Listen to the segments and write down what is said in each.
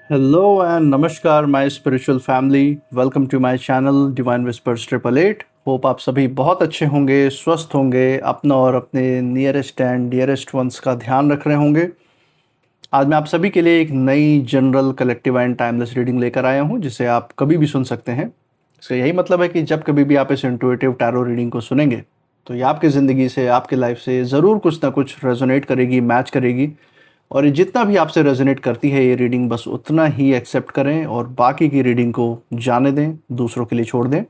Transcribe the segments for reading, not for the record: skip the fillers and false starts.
Hello and namaskar my spiritual family. Welcome to my channel Divine Whispers 888. Hope आप सभी बहुत अच्छे होंगे, स्वस्थ होंगे, अपना और अपने नियरेस्ट एंड डियरेस्ट वंस का ध्यान रख रहे होंगे। आज मैं आप सभी के लिए एक नई general collective and timeless reading लेकर आया हूं, जिसे आप कभी भी सुन सकते हैं। इसका यही मतलब है कि जब कभी भी आप इस इंट्यूटिव टैरो रीडिंग को सुनेंगे तो ये आपकी ज़िंदगी से, आपकी लाइफ से ज़रूर कुछ ना कुछ रेजोनेट करेगी, मैच करेगी। और ये जितना भी आपसे रेजोनेट करती है ये रीडिंग, बस उतना ही एक्सेप्ट करें और बाकी की रीडिंग को जाने दें, दूसरों के लिए छोड़ दें।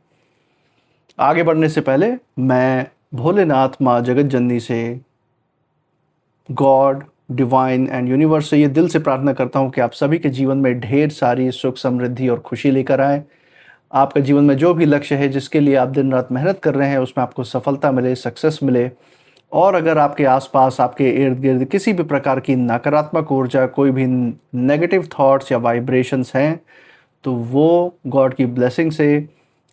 आगे बढ़ने से पहले मैं भोलेनाथ माँ जगत जननी से, गॉड, डिवाइन एंड यूनिवर्स से ये दिल से प्रार्थना करता हूँ कि आप सभी के जीवन में ढेर सारी सुख, समृद्धि और खुशी लेकर आएँ। आपका जीवन में जो भी लक्ष्य है, जिसके लिए आप दिन रात मेहनत कर रहे हैं, उसमें आपको सफलता मिले, सक्सेस मिले। और अगर आपके आसपास, आपके इर्द गिर्द किसी भी प्रकार की नकारात्मक ऊर्जा, कोई भी नेगेटिव थॉट्स या वाइब्रेशंस हैं, तो वो गॉड की ब्लेसिंग से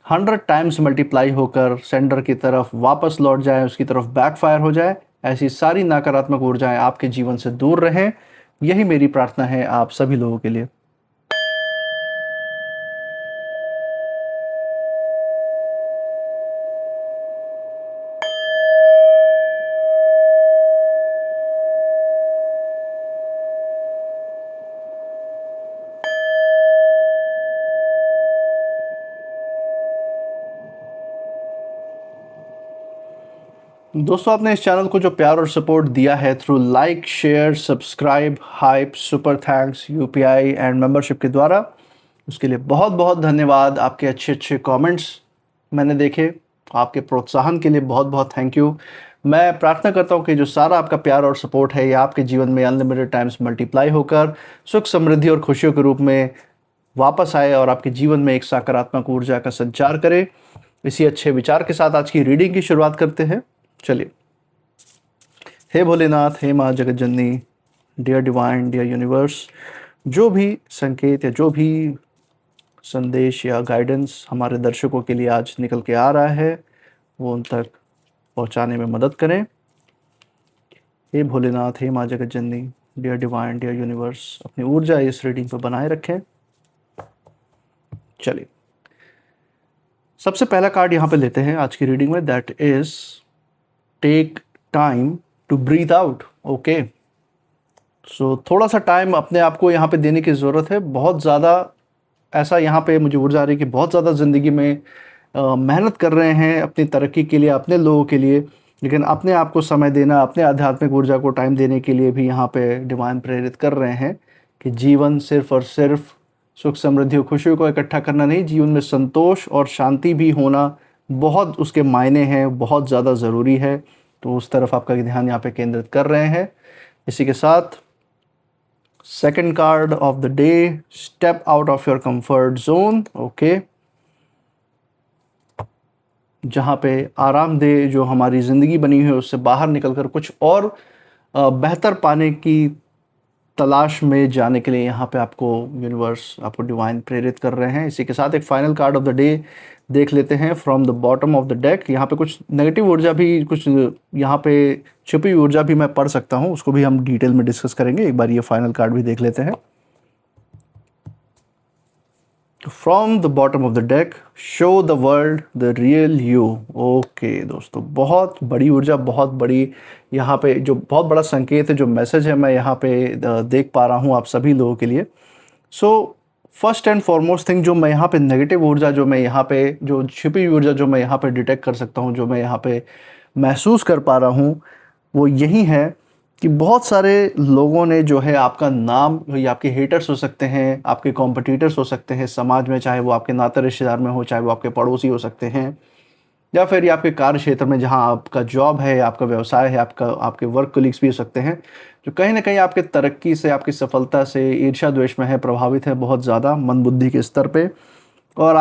100 टाइम्स मल्टीप्लाई होकर सेंडर की तरफ वापस लौट जाए, उसकी तरफ बैकफायर हो जाए। ऐसी सारी नकारात्मक ऊर्जाएं आपके जीवन से दूर रहें। यही मेरी प्रार्थना है आप सभी लोगों के लिए। दोस्तों, आपने इस चैनल को जो प्यार और सपोर्ट दिया है through like, share, subscribe, hype, super thanks, UPI and membership के द्वारा, उसके लिए बहुत बहुत धन्यवाद। आपके अच्छे अच्छे कमेंट्स मैंने देखे, आपके प्रोत्साहन के लिए बहुत बहुत थैंक यू। मैं प्रार्थना करता हूँ कि जो सारा आपका प्यार और सपोर्ट है ये आपके जीवन में अनलिमिटेड टाइम्स मल्टीप्लाई होकर सुख, समृद्धि और खुशियों के रूप में वापस आए और आपके जीवन में एक सकारात्मक ऊर्जा का संचार करे। इसी अच्छे विचार के साथ आज की रीडिंग की शुरुआत करते हैं। चलिए। हे भोलेनाथ, हे माँ जगत जननी, डियर डिवाइन, डियर यूनिवर्स, जो भी संकेत या जो भी संदेश या गाइडेंस हमारे दर्शकों के लिए आज निकल के आ रहा है वो उन तक पहुंचाने में मदद करें। हे भोलेनाथ, हे माँ जगत जननी, डियर डिवाइन, डियर यूनिवर्स, अपनी ऊर्जा इस रीडिंग पर बनाए रखें। चलिए, सबसे पहला कार्ड यहाँ पे लेते हैं आज की रीडिंग में। That is take time to breathe out. Okay, so थोड़ा सा टाइम अपने आप को यहाँ पे देने की ज़रूरत है। बहुत ज़्यादा ऐसा यहाँ पे मुझे ऊर्जा आ रही है कि बहुत ज़्यादा ज़िंदगी में मेहनत कर रहे हैं अपनी तरक्की के लिए, अपने लोगों के लिए, लेकिन अपने आप को समय देना, अपने आध्यात्मिक ऊर्जा को टाइम देने के लिए भी यहाँ पे डिवाइन प्रेरित कर रहे हैं कि जीवन सिर्फ और सिर्फ सुख, समृद्धि और खुशियों को इकट्ठा करना नहीं, जीवन में संतोष और शांति भी होना बहुत उसके मायने हैं, बहुत ज़्यादा ज़रूरी है। तो उस तरफ आपका ध्यान यहाँ पे केंद्रित कर रहे हैं। इसी के साथ second card of the day, step out of your comfort zone. Okay, जहाँ पे आरामदेह जो हमारी ज़िंदगी बनी हुई है उससे बाहर निकलकर कुछ और बेहतर पाने की तलाश में जाने के लिए यहाँ पे आपको यूनिवर्स, आपको डिवाइन प्रेरित कर रहे हैं। इसी के साथ एक final card of the day देख लेते हैं from the bottom of the deck. यहाँ पे कुछ नेगेटिव ऊर्जा भी, कुछ यहाँ पे छुपी ऊर्जा भी मैं पढ़ सकता हूँ, उसको भी हम डिटेल में डिस्कस करेंगे। एक बार ये फाइनल कार्ड भी देख लेते हैं। From the bottom of the deck, show the world the real you. Okay दोस्तों, बहुत बड़ी ऊर्जा, बहुत बड़ी यहाँ पे जो बहुत बड़ा संकेत है, जो मैसेज है मैं यहाँ पे देख पा रहा हूँ आप सभी लोगों के लिए। So first and foremost thing, जो मैं यहाँ पे नेगेटिव ऊर्जा, जो मैं यहाँ पे जो छिपी ऊर्जा जो मैं यहाँ पे डिटेक्ट कर सकता हूँ, जो मैं यहाँ पे महसूस कर पा रहा हूँ, वो यही है कि बहुत सारे लोगों ने जो है आपका नाम, ये आपके हेटर्स हो सकते हैं, आपके कॉम्पिटिटर्स हो सकते हैं समाज में, चाहे वो आपके नाते रिश्तेदार में हो, चाहे वो आपके पड़ोसी हो सकते हैं, या फिर ये आपके कार्य क्षेत्र में जहाँ आपका जॉब है, आपका व्यवसाय है, आपके वर्क कोलीग्स भी हो सकते हैं, जो कहीं ना कहीं आपके तरक्की से, आपकी सफलता से ईर्ष्या द्वेष में है, प्रभावित है बहुत ज़्यादा मन बुद्धि के स्तर पे। और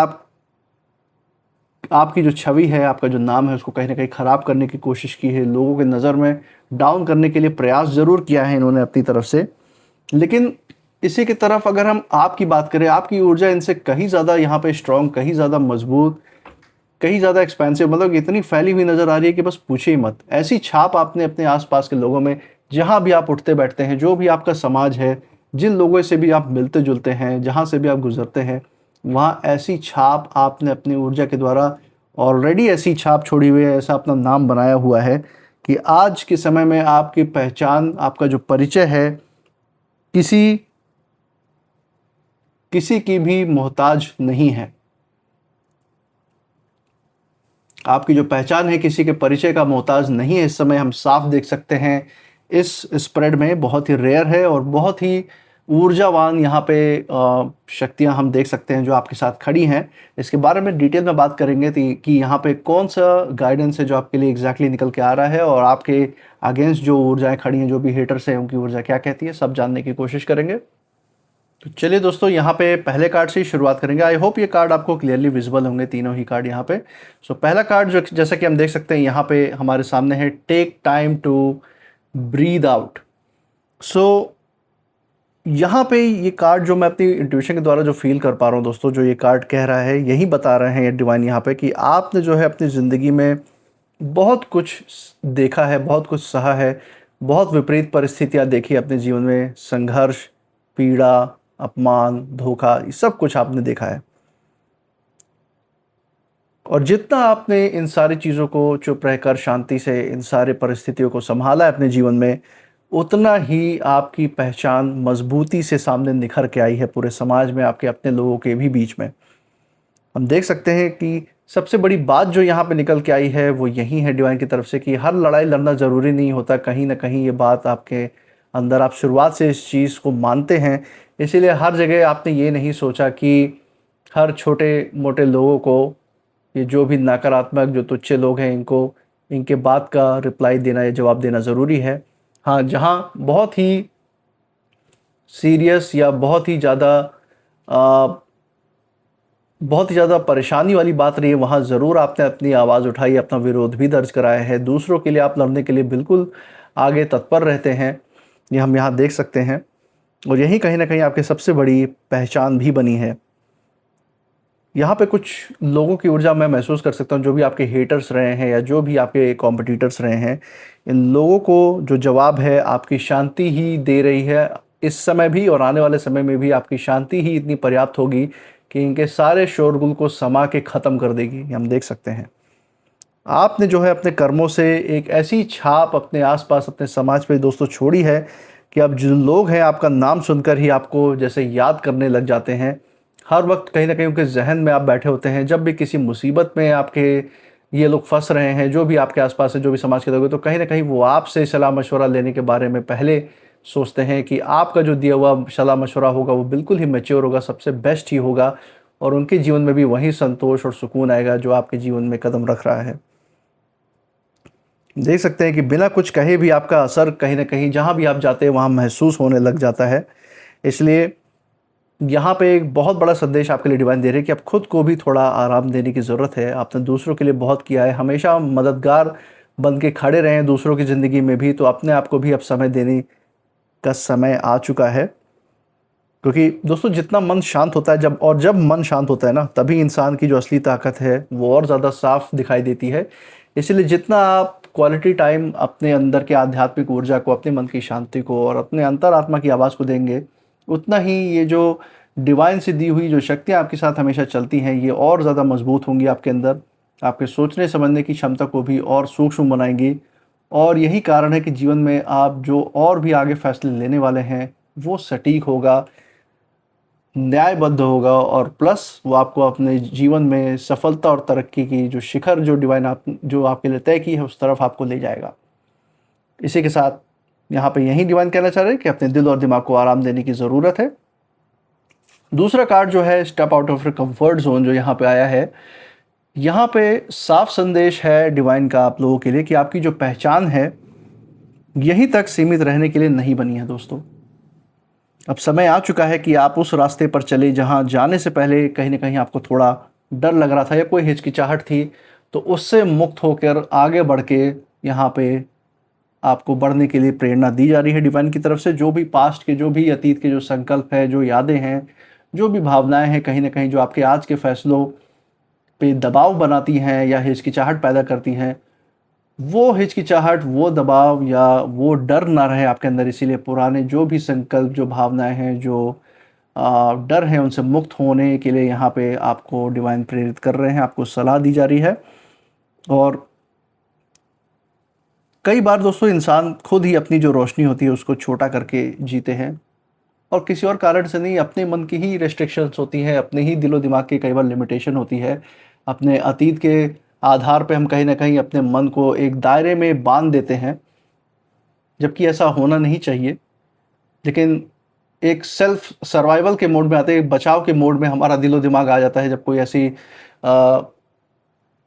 आपकी जो छवि है, आपका जो नाम है, उसको कहीं ना कहीं ख़राब करने की कोशिश की है, लोगों के नज़र में डाउन करने के लिए प्रयास ज़रूर किया है इन्होंने अपनी तरफ से। लेकिन इसी की तरफ अगर हम आपकी बात करें, आपकी ऊर्जा इनसे कहीं ज़्यादा यहाँ पे स्ट्रॉन्ग, कहीं ज़्यादा मजबूत, कहीं ज़्यादा एक्सपेंसिव, मतलब इतनी फैली हुई नज़र आ रही है कि बस पूछे ही मत। ऐसी छाप आपने अपने आसपास के लोगों में, जहाँ भी आप उठते बैठते हैं, जो भी आपका समाज है, जिन लोगों से भी आप मिलते जुलते हैं, जहाँ से भी आप गुजरते हैं, वहाँ ऐसी छाप आपने अपनी ऊर्जा के द्वारा ऑलरेडी ऐसी छाप छोड़ी हुई है, ऐसा अपना नाम बनाया हुआ है कि आज के समय में आपकी पहचान, आपका जो परिचय है, किसी किसी की भी मोहताज नहीं है। आपकी जो पहचान है किसी के परिचय का मोहताज नहीं है, इस समय हम साफ देख सकते हैं। इस स्प्रेड में बहुत ही रेयर है और बहुत ही ऊर्जावान यहाँ पे शक्तियाँ हम देख सकते हैं जो आपके साथ खड़ी हैं। इसके बारे में डिटेल में बात करेंगे कि यहाँ पे कौन सा गाइडेंस है जो आपके लिए एग्जैक्टली निकल के आ रहा है, और आपके अगेंस्ट जो ऊर्जाएं खड़ी हैं, जो भी हेटर्स हैं, उनकी ऊर्जा क्या कहती है, सब जानने की कोशिश करेंगे। तो चलिए दोस्तों, यहाँ पे पहले कार्ड से ही शुरुआत करेंगे। आई होप ये कार्ड आपको क्लियरली विजिबल होंगे, तीनों ही कार्ड यहाँ पे। सो पहला कार्ड जो जैसा कि हम देख सकते हैं यहाँ पे हमारे सामने है, take time to breathe out. So यहाँ पे ये कार्ड जो मैं अपनी इंट्यूशन के द्वारा जो फील कर पा रहा हूँ दोस्तों, जो ये कार्ड कह रहा है, यही बता रहे हैं ये डिवाइन यहाँ पे कि आपने जो है अपनी ज़िंदगी में बहुत कुछ देखा है, बहुत कुछ सहा है, बहुत विपरीत परिस्थितियाँ देखी अपने जीवन में, संघर्ष, पीड़ा, अपमान, धोखा, ये सब कुछ आपने देखा है। और जितना आपने इन सारी चीज़ों को चुप रहकर शांति से इन सारे परिस्थितियों को संभाला है अपने जीवन में, उतना ही आपकी पहचान मजबूती से सामने निखर के आई है पूरे समाज में, आपके अपने लोगों के भी बीच में। हम देख सकते हैं कि सबसे बड़ी बात जो यहाँ पे निकल के आई है वो यही है डिवाइन की तरफ से कि हर लड़ाई लड़ना ज़रूरी नहीं होता। कहीं ना कहीं ये बात आपके अंदर, आप शुरुआत से इस चीज़ को मानते हैं, इसीलिए हर जगह आपने ये नहीं सोचा कि हर छोटे मोटे लोगों को, ये जो भी नकारात्मक, जो तुच्छ लोग हैं, इनको इनके बात का रिप्लाई देना या जवाब देना ज़रूरी है। हाँ, जहाँ बहुत ही सीरियस या बहुत ही ज़्यादा परेशानी वाली बात रही है, वहाँ ज़रूर आपने अपनी आवाज़ उठाई, अपना विरोध भी दर्ज कराया है। दूसरों के लिए आप लड़ने के लिए बिल्कुल आगे तत्पर रहते हैं, ये हम यहाँ देख सकते हैं। और यही कहीं ना कहीं आपकी सबसे बड़ी पहचान भी बनी है। यहाँ पे कुछ लोगों की ऊर्जा मैं महसूस कर सकता हूँ, जो भी आपके हेटर्स रहे हैं या जो भी आपके कॉम्पिटिटर्स रहे हैं, इन लोगों को जो जवाब है आपकी शांति ही दे रही है। इस समय भी और आने वाले समय में भी आपकी शांति ही इतनी पर्याप्त होगी कि इनके सारे शोरगुल को समा के ख़त्म कर देगी, ये हम देख सकते हैं। आपने जो है अपने कर्मों से एक ऐसी छाप अपने आसपास, अपने समाज पे दोस्तों छोड़ी है कि अब जो लोग हैं आपका नाम सुनकर ही आपको जैसे याद करने लग जाते हैं। हर वक्त कहीं ना कहीं उनके जहन में आप बैठे होते हैं। जब भी किसी मुसीबत में आपके ये लोग फंस रहे हैं, जो भी आपके आसपास है, जो भी समाज के लोग हैं, तो कहीं ना कहीं वो आपसे सलाह मशवरा लेने के बारे में पहले सोचते हैं कि आपका जो दिया हुआ सलाह मशवरा होगा वो बिल्कुल ही मैच्योर होगा, सबसे बेस्ट ही होगा, और उनके जीवन में भी वही संतोष और सुकून आएगा जो आपके जीवन में कदम रख रहा है। देख सकते हैं कि बिना कुछ कहे भी आपका असर कहीं ना कहीं जहाँ भी आप जाते हैं वहाँ महसूस होने लग जाता है। इसलिए यहाँ पे एक बहुत बड़ा संदेश आपके लिए डिवाइन दे रहे हैं कि आप खुद को भी थोड़ा आराम देने की ज़रूरत है। आपने दूसरों के लिए बहुत किया है, हमेशा मददगार बन के खड़े रहें दूसरों की ज़िंदगी में भी, तो अपने आप को भी अब समय देने का समय आ चुका है। क्योंकि दोस्तों जितना मन शांत होता है, जब मन शांत होता है ना, तभी इंसान की जो असली ताकत है वो और ज़्यादा साफ दिखाई देती है। इसलिए जितना आप क्वालिटी टाइम अपने अंदर के आध्यात्मिक ऊर्जा को, अपने मन की शांति को और अपने अंतरात्मा की आवाज़ को देंगे, उतना ही ये जो डिवाइन से दी हुई जो शक्तियाँ आपके साथ हमेशा चलती हैं, ये और ज़्यादा मजबूत होंगी आपके अंदर, आपके सोचने समझने की क्षमता को भी और सूक्ष्म बनाएंगी। और यही कारण है कि जीवन में आप जो और भी आगे फैसले लेने वाले हैं वो सटीक होगा, न्यायबद्ध होगा, और प्लस वो आपको अपने जीवन में सफलता और तरक्की की जो शिखर, जो डिवाइन जो आपके लिए तय की है, उस तरफ आपको ले जाएगा। इसी के साथ यहाँ पे यही डिवाइन कहना चाह रहे हैं कि अपने दिल और दिमाग को आराम देने की ज़रूरत है। दूसरा कार्ड जो है, step out of your comfort zone, जो यहाँ पे आया है, यहाँ पे साफ संदेश है डिवाइन का आप लोगों के लिए कि आपकी जो पहचान है यहीं तक सीमित रहने के लिए नहीं बनी है दोस्तों। अब समय आ चुका है कि आप उस रास्ते पर चले जहाँ जाने से पहले कहीं ना कहीं आपको थोड़ा डर लग रहा था या कोई हिचकिचाहट थी, तो उससे मुक्त होकर आगे बढ़ के यहाँ पे आपको बढ़ने के लिए प्रेरणा दी जा रही है डिवाइन की तरफ से। जो भी पास्ट के, जो भी अतीत के जो संकल्प है, जो यादें हैं, जो भी भावनाएं हैं, कहीं ना कहीं जो आपके आज के फैसलों पे दबाव बनाती हैं या हिचकिचाहट पैदा करती हैं, वो हिचकिचाहट, वो दबाव या वो डर ना रहे आपके अंदर। इसीलिए पुराने जो भी संकल्प, जो भावनाएँ हैं, जो डर हैं, उनसे मुक्त होने के लिए यहाँ पे आपको डिवाइन प्रेरित कर रहे हैं, आपको सलाह दी जा रही है। और कई बार दोस्तों इंसान खुद ही अपनी जो रोशनी होती है उसको छोटा करके जीते हैं, और किसी और कारण से नहीं, अपने मन की ही रेस्ट्रिक्शंस होती हैं, अपने ही दिलो दिमाग की कई बार लिमिटेशन होती है। अपने अतीत के आधार पे हम कहीं न कहीं अपने मन को एक दायरे में बाँध देते हैं, जबकि ऐसा होना नहीं चाहिए। लेकिन एक सेल्फ सर्वाइवल के मोड में आते हैं, एक बचाव के मोड में हमारा दिलो दिमाग आ जाता है जब कोई ऐसी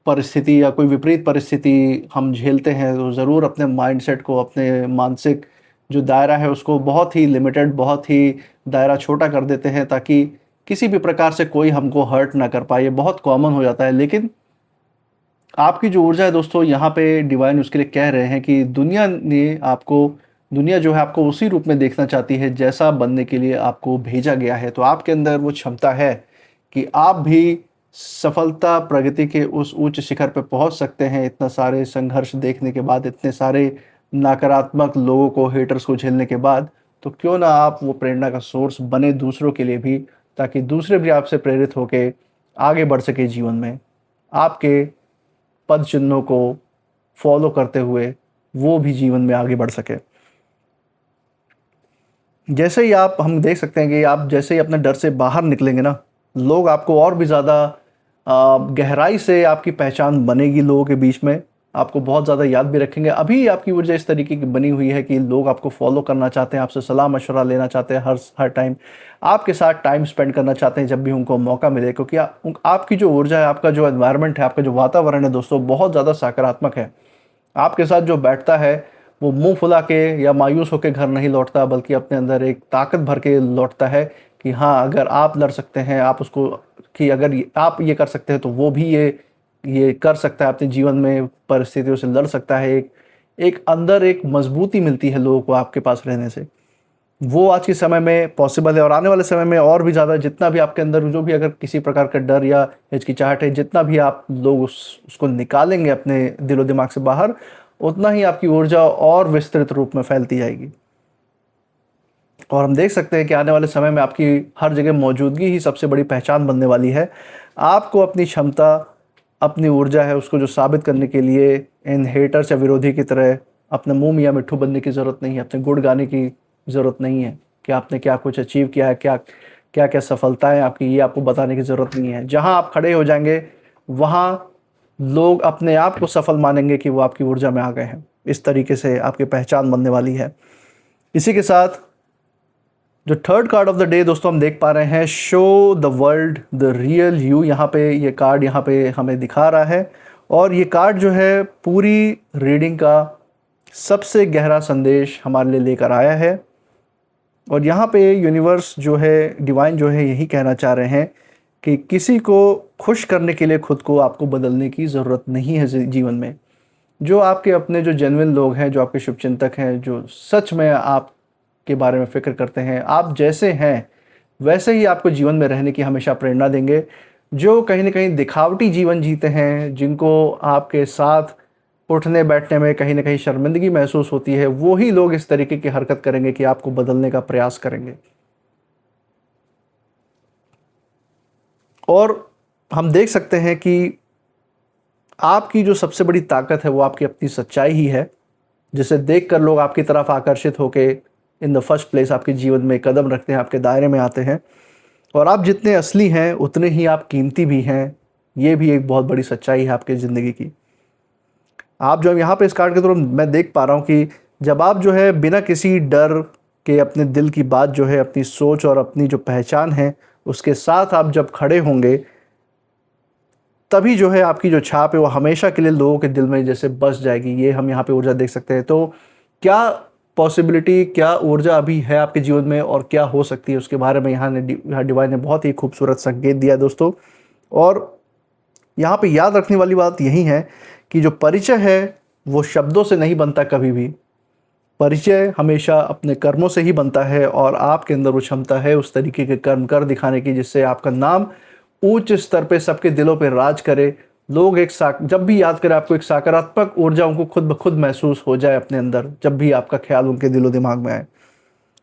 परिस्थिति या कोई विपरीत परिस्थिति हम झेलते हैं, तो ज़रूर अपने माइंडसेट को, अपने मानसिक जो दायरा है उसको बहुत ही लिमिटेड, बहुत ही दायरा छोटा कर देते हैं, ताकि किसी भी प्रकार से कोई हमको हर्ट ना कर पाए। ये बहुत कॉमन हो जाता है। लेकिन आपकी जो ऊर्जा है दोस्तों, यहाँ पे डिवाइन उसके लिए कह रहे हैं कि दुनिया जो है आपको उसी रूप में देखना चाहती है जैसा बनने के लिए आपको भेजा गया है। तो आपके अंदर वो क्षमता है कि आप भी सफलता, प्रगति के उस उच्च शिखर पे पहुँच सकते हैं। इतना सारे संघर्ष देखने के बाद, इतने सारे नकारात्मक लोगों को, हेटर्स को झेलने के बाद, तो क्यों ना आप वो प्रेरणा का सोर्स बने दूसरों के लिए भी, ताकि दूसरे भी आपसे प्रेरित होके आगे बढ़ सके जीवन में। आपके पद चिन्हों को फॉलो करते हुए वो भी जीवन में आगे बढ़ सके। जैसे ही हम देख सकते हैं कि आप जैसे ही अपने डर से बाहर निकलेंगे ना, लोग आपको और भी ज़्यादा गहराई से, आपकी पहचान बनेगी लोगों के बीच में, आपको बहुत ज़्यादा याद भी रखेंगे। अभी आपकी वजह इस तरीके की बनी हुई है कि लोग आपको फॉलो करना चाहते हैं, आपसे सलाह मशवरा लेना चाहते हैं, हर टाइम आपके साथ टाइम स्पेंड करना चाहते हैं जब भी उनको मौका मिले, क्योंकि आपकी जो ऊर्जा है, आपका जो एनवायरनमेंट है, आपका जो वातावरण है दोस्तों, बहुत ज़्यादा सकारात्मक है। आपके साथ जो बैठता है वो मुंह फुला के या मायूस होकर घर नहीं लौटता, बल्कि अपने अंदर एक ताकत भर के लौटता है कि हाँ, अगर आप लड़ सकते हैं, आप उसको, कि अगर आप ये कर सकते हैं तो वो भी ये कर सकता है, अपने जीवन में परिस्थितियों से लड़ सकता है। एक अंदर एक मजबूती मिलती है लोगों को आपके पास रहने से। वो आज के समय में पॉसिबल है, और आने वाले समय में और भी ज़्यादा। जितना भी आपके अंदर जो भी अगर किसी प्रकार का डर या हिचकिचाहट है, जितना भी आप लोग उसको निकालेंगे अपने दिलो दिमाग से बाहर, उतना ही आपकी ऊर्जा और विस्तृत रूप में फैलती जाएगी। और हम देख सकते हैं कि आने वाले समय में आपकी हर जगह मौजूदगी ही सबसे बड़ी पहचान बनने वाली है। आपको अपनी क्षमता, अपनी ऊर्जा है, उसको जो साबित करने के लिए इन हेटर्स या विरोधी की तरह अपने मुंह मियाँ मिट्ठू बनने की ज़रूरत नहीं है, अपने गुण गाने की ज़रूरत नहीं है कि आपने क्या कुछ अचीव किया है, क्या क्या क्या सफलताएं आपकी, ये आपको बताने की ज़रूरत नहीं है। जहां आप खड़े हो जाएंगे वहां लोग अपने आप को सफल मानेंगे कि वो आपकी ऊर्जा में आ गए हैं। इस तरीके से आपकी पहचान बनने वाली है। इसी के साथ जो third card of the day दोस्तों हम देख पा रहे हैं, show the world the real you. यहाँ पे ये कार्ड यहाँ पे हमें दिखा रहा है, और ये कार्ड जो है पूरी रीडिंग का सबसे गहरा संदेश हमारे लिए लेकर आया है। और यहाँ पे यूनिवर्स जो है, डिवाइन जो है, यही कहना चाह रहे हैं कि किसी को खुश करने के लिए खुद को आपको बदलने की ज़रूरत नहीं है जीवन में। जो आपके अपने जो जेन्युइन लोग हैं, जो आपके शुभचिंतक हैं, जो सच में आपके बारे में फ़िक्र करते हैं, आप जैसे हैं वैसे ही आपको जीवन में रहने की हमेशा प्रेरणा देंगे। जो कहीं न कहीं दिखावटी जीवन जीते हैं, जिनको आपके साथ उठने बैठने में कहीं न कहीं शर्मिंदगी महसूस होती है, वो ही लोग इस तरीके की हरकत करेंगे कि आपको बदलने का प्रयास करेंगे। और हम देख सकते हैं कि आपकी जो सबसे बड़ी ताकत है वो आपकी अपनी सच्चाई ही है, जिसे देखकर लोग आपकी तरफ आकर्षित होके इन द फर्स्ट प्लेस आपके जीवन में कदम रखते हैं, आपके दायरे में आते हैं। और आप जितने असली हैं उतने ही आप कीमती भी हैं। ये भी एक बहुत बड़ी सच्चाई है आपकी ज़िंदगी की। आप जो यहाँ पे इस कार्ड के थ्रू मैं देख पा रहा हूँ कि जब आप जो है बिना किसी डर के अपने दिल की बात जो है, अपनी सोच और अपनी जो पहचान है, उसके साथ आप जब खड़े होंगे, तभी जो है आपकी जो छाप है वो हमेशा के लिए लोगों के दिल में जैसे बस जाएगी। ये हम यहाँ पे ऊर्जा देख सकते हैं। तो क्या पॉसिबिलिटी, क्या ऊर्जा अभी है आपके जीवन में और क्या हो सकती है, उसके बारे में यहाँ डिवाइन ने बहुत ही खूबसूरत संकेत दिया दोस्तों। और यहाँ पे याद रखने वाली बात यही है कि जो परिचय है वो शब्दों से नहीं बनता कभी भी। परिचय हमेशा अपने कर्मों से ही बनता है, और आपके अंदर वो क्षमता है उस तरीके के कर्म कर दिखाने की जिससे आपका नाम उच्च स्तर पे सबके दिलों पे राज करे। लोग जब भी याद करें आपको, एक सकारात्मक ऊर्जा उनको खुद ब खुद महसूस हो जाए अपने अंदर, जब भी आपका ख्याल उनके दिलो दिमाग में आए।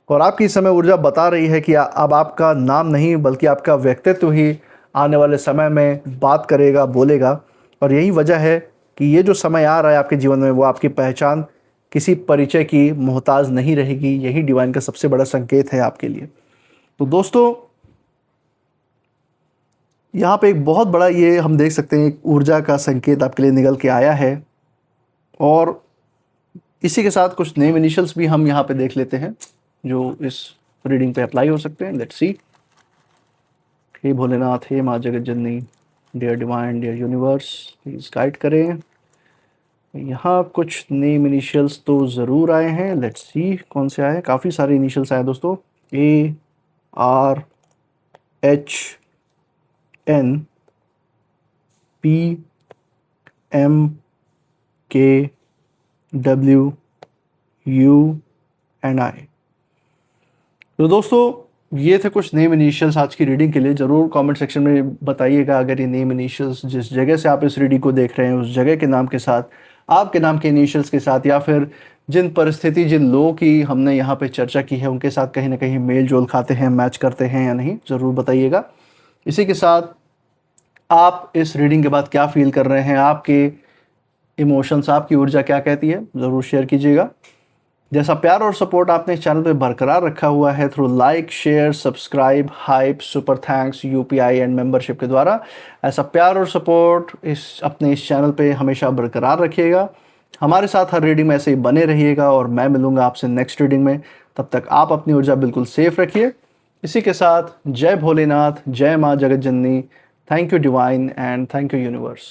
और आपकी इस समय ऊर्जा बता रही है कि अब आपका नाम नहीं बल्कि आपका व्यक्तित्व ही आने वाले समय में बात करेगा, बोलेगा। और यही वजह है कि ये जो समय आ रहा है आपके जीवन में, वो आपकी पहचान किसी परिचय की मोहताज नहीं रहेगी। यही डिवाइन का सबसे बड़ा संकेत है आपके लिए। तो दोस्तों, यहाँ पे एक बहुत बड़ा ये हम देख सकते हैं, एक ऊर्जा का संकेत आपके लिए निकल के आया है। और इसी के साथ कुछ नेम इनिशियल्स भी हम यहाँ पे देख लेते हैं जो इस रीडिंग पे अप्लाई हो सकते हैं। Let's see. हे भोलेनाथ, हे माँ जगत जननी, dear divine, dear universe, please guide करें। यहाँ कुछ नेम इनिशियल्स तो ज़रूर आए हैं। लेट्स सी कौन से आए हैं। काफ़ी सारे इनिशियल्स आए दोस्तों। ARHN PMKWUNI। तो दोस्तों, ये थे कुछ नेम इनिशियल्स आज की रीडिंग के लिए। ज़रूर कमेंट सेक्शन में बताइएगा अगर ये नेम इनिशियल्स जिस जगह से आप इस रीडिंग को देख रहे हैं उस जगह के नाम के साथ, आपके नाम के इनिशियल्स के साथ, या फिर जिन परिस्थिति, जिन लोगों की हमने यहाँ पे चर्चा की है उनके साथ कहीं ना कहीं मेल जोल खाते हैं, मैच करते हैं या नहीं, ज़रूर बताइएगा। इसी के साथ आप इस रीडिंग के बाद क्या फील कर रहे हैं, आपके इमोशंस, आपकी ऊर्जा क्या कहती है, ज़रूर शेयर कीजिएगा। जैसा प्यार और सपोर्ट आपने इस चैनल पे बरकरार रखा हुआ है through like, share, subscribe, hype, super thanks, UPI and membership के द्वारा, ऐसा प्यार और सपोर्ट अपने इस चैनल पे हमेशा बरकरार रखिएगा। हमारे साथ हर रीडिंग में ऐसे ही बने रहिएगा और मैं मिलूंगा आपसे नेक्स्ट रीडिंग में। तब तक आप अपनी ऊर्जा बिल्कुल सेफ रखिए। इसी के साथ जय भोलेनाथ, जय माँ जगत जननी, thank you divine and thank you universe.